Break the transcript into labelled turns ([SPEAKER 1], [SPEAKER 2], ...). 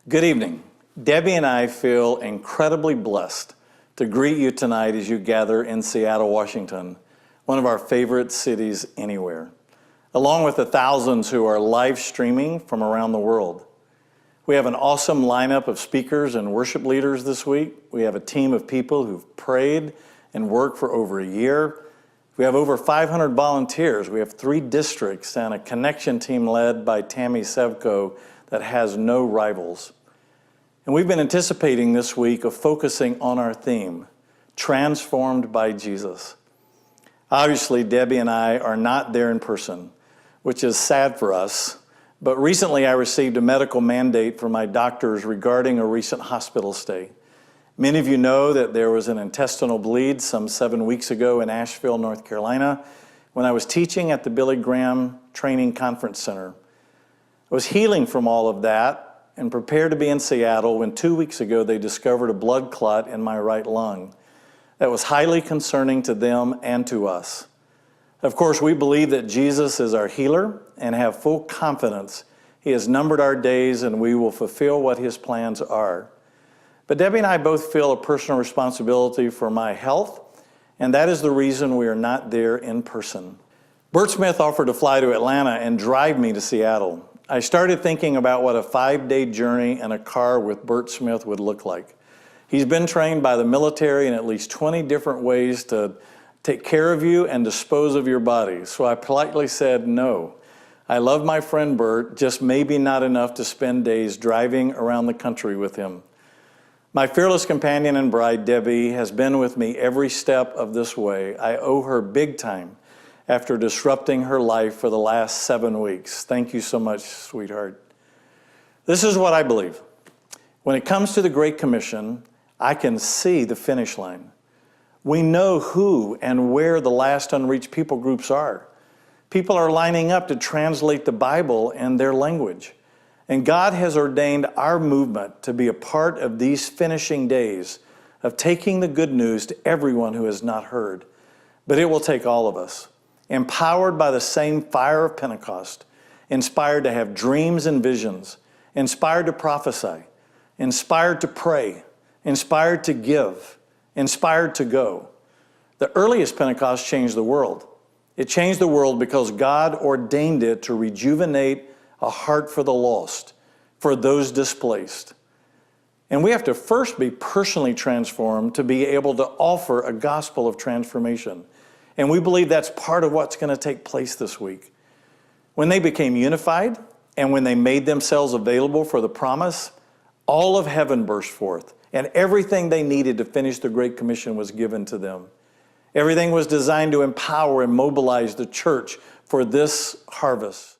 [SPEAKER 1] Good evening. Debbie and I feel incredibly blessed to greet you tonight as you gather in Seattle, Washington, one of our favorite cities anywhere, along with the thousands who are live streaming from around the world. We have an awesome lineup of speakers and worship leaders this week. We have a team of people who've prayed and worked for over a year. We have over 500 volunteers. We have 3 districts and a connection team led by Tammy Sevko that has no rivals. And we've been anticipating this week of focusing on our theme, Transformed by Jesus. Obviously, Debbie and I are not there in person, which is sad for us, but recently I received a medical mandate from my doctors regarding a recent hospital stay. Many of you know that there was an intestinal bleed some 7 weeks ago in Asheville, North Carolina, when I was teaching at the Billy Graham Training Conference Center. I was healing from all of that and prepared to be in Seattle when 2 weeks ago they discovered a blood clot in my right lung. That was highly concerning to them and to us. Of course, we believe that Jesus is our healer and have full confidence He has numbered our days and we will fulfill what His plans are. But Debbie and I both feel a personal responsibility for my health, and that is the reason we are not there in person. Bert Smith offered to fly to Atlanta and drive me to Seattle. I started thinking about what a 5-day journey in a car with Bert Smith would look like. He's been trained by the military in at least 20 different ways to take care of you and dispose of your body. So I politely said no. I love my friend Bert, just maybe not enough to spend days driving around the country with him. My fearless companion and bride, Debbie, has been with me every step of this way. I owe her big time after disrupting her life for the last 7 weeks. Thank you so much, sweetheart. This is what I believe. When it comes to the Great Commission, I can see the finish line. We know who and where the last unreached people groups are. People are lining up to translate the Bible in their language. And God has ordained our movement to be a part of these finishing days of taking the good news to everyone who has not heard. But it will take all of us, empowered by the same fire of Pentecost, inspired to have dreams and visions, inspired to prophesy, inspired to pray, inspired to give, inspired to go. The earliest Pentecost changed the world. It changed the world because God ordained it to rejuvenate a heart for the lost, for those displaced. And we have to first be personally transformed to be able to offer a gospel of transformation. And we believe that's part of what's going to take place this week. When they became unified and when they made themselves available for the promise, all of heaven burst forth, and everything they needed to finish the Great Commission was given to them. Everything was designed to empower and mobilize the church for this harvest.